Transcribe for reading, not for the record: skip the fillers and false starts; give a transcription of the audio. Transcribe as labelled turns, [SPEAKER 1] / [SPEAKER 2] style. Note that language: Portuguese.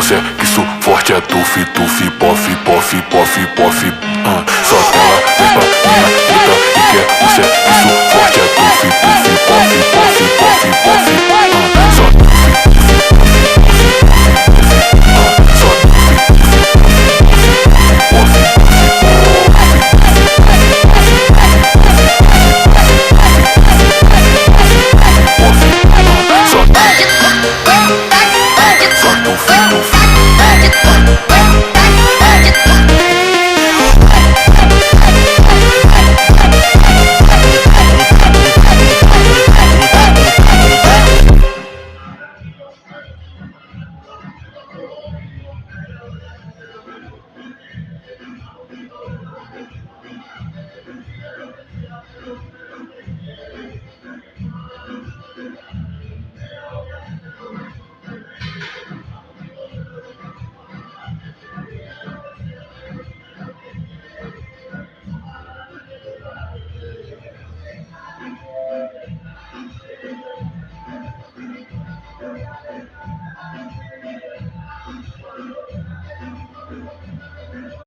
[SPEAKER 1] Sexo forte é tufi, tufi, pof, pof, pof, pof. Só ela vem pra minha treta e quer sexo forte é tufi, tufi, pof, pof, pof, pof. Só